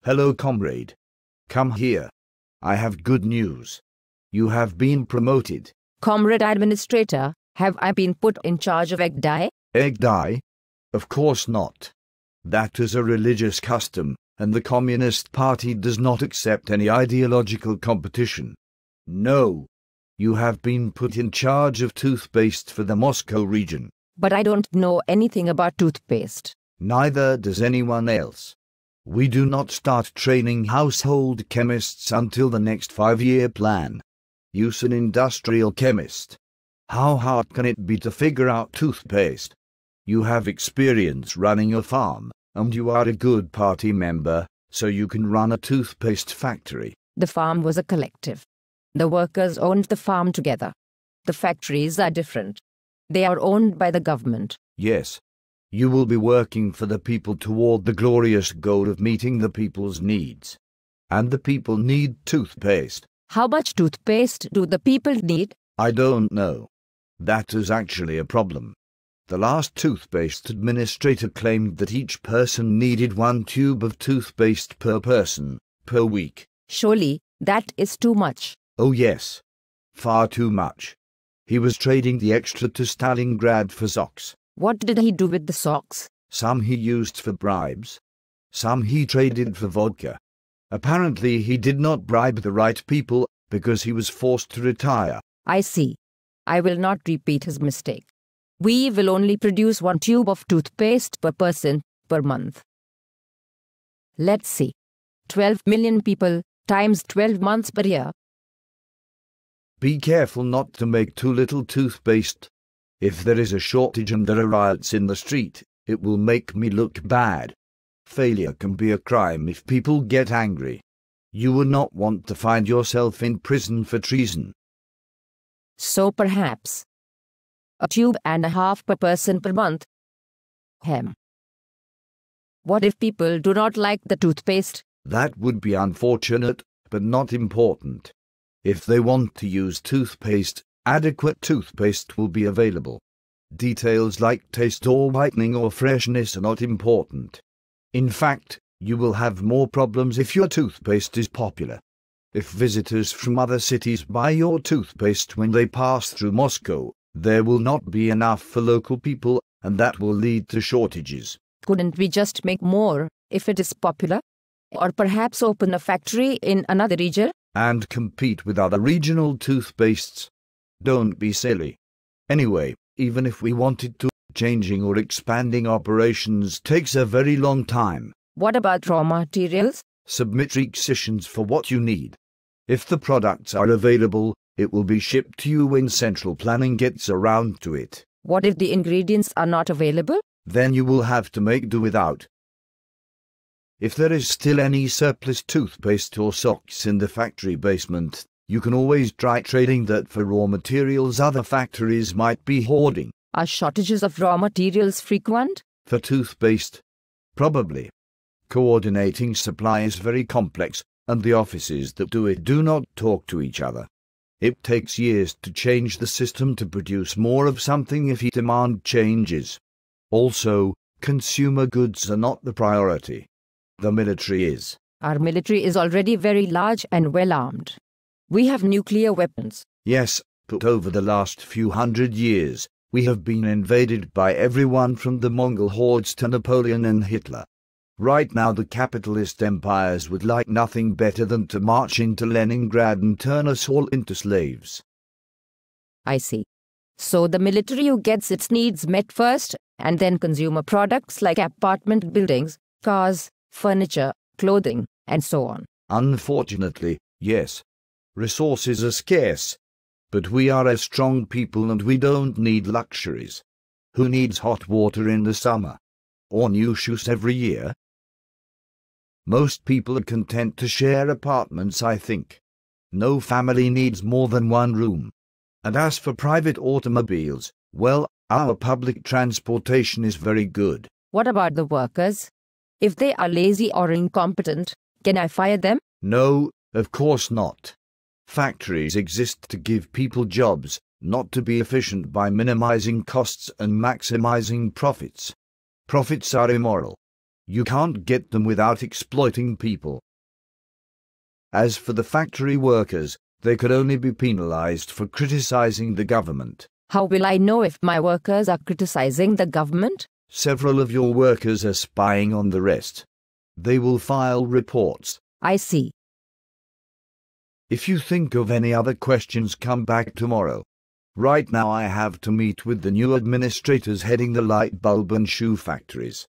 Hello, comrade. Come here. I have good news. You have been promoted. Comrade Administrator, have I been put in charge of egg dye? Egg dye? Of course not. That is a religious custom, and the Communist Party does not accept any ideological competition. No. You have been put in charge of toothpaste for the Moscow region. But I don't know anything about toothpaste. Neither does anyone else. We do not start training household chemists until the next 5-year plan. Use an industrial chemist. How hard can it be to figure out toothpaste? You have experience running a farm, and you are a good party member, so you can run a toothpaste factory. The farm was a collective. The workers owned the farm together. The factories are different. They are owned by the government. Yes. You will be working for the people toward the glorious goal of meeting the people's needs. And the people need toothpaste. How much toothpaste do the people need? I don't know. That is actually a problem. The last toothpaste administrator claimed that each person needed 1 tube of toothpaste per person, per week. Surely, that is too much. Oh yes. Far too much. He was trading the extra to Stalingrad for socks. What did he do with the socks? Some he used for bribes. Some he traded for vodka. Apparently he did not bribe the right people because he was forced to retire. I see. I will not repeat his mistake. We will only produce 1 tube of toothpaste per person per month. Let's see. 12 million people times 12 months per year. Be careful not to make too little toothpaste. If there is a shortage and there are riots in the street, it will make me look bad. Failure can be a crime if people get angry. You would not want to find yourself in prison for treason. So perhaps 1.5 tubes per person per month. What if people do not like the toothpaste? That would be unfortunate, but not important. If they want to use toothpaste, adequate toothpaste will be available. Details like taste or whitening or freshness are not important. In fact, you will have more problems if your toothpaste is popular. If visitors from other cities buy your toothpaste when they pass through Moscow, there will not be enough for local people, and that will lead to shortages. Couldn't we just make more if it is popular? Or perhaps open a factory in another region? And compete with other regional toothpastes? Don't be silly. Anyway, even if we wanted to, changing or expanding operations takes a very long time. What about raw materials? Submit requisitions for what you need. If the products are available, it will be shipped to you when central planning gets around to it. What if the ingredients are not available? Then you will have to make do without. If there is still any surplus toothpaste or socks in the factory basement, you can always try trading that for raw materials other factories might be hoarding. Are shortages of raw materials frequent? For toothpaste? Probably. Coordinating supply is very complex, and the offices that do it do not talk to each other. It takes years to change the system to produce more of something if demand changes. Also, consumer goods are not the priority. The military is. Our military is already very large and well armed. We have nuclear weapons. Yes, but over the last few hundred years, we have been invaded by everyone from the Mongol hordes to Napoleon and Hitler. Right now the capitalist empires would like nothing better than to march into Leningrad and turn us all into slaves. I see. So the military gets its needs met first, and then consumer products like apartment buildings, cars, furniture, clothing, and so on. Unfortunately, yes. Resources are scarce. But we are a strong people and we don't need luxuries. Who needs hot water in the summer? Or new shoes every year? Most people are content to share apartments, I think. No family needs more than 1 room. And as for private automobiles, well, our public transportation is very good. What about the workers? If they are lazy or incompetent, can I fire them? No, of course not. Factories exist to give people jobs, not to be efficient by minimizing costs and maximizing profits. Profits are immoral. You can't get them without exploiting people. As for the factory workers, they could only be penalized for criticizing the government. How will I know if my workers are criticizing the government? Several of your workers are spying on the rest. They will file reports. I see. If you think of any other questions, come back tomorrow. Right now I have to meet with the new administrators heading the light bulb and shoe factories.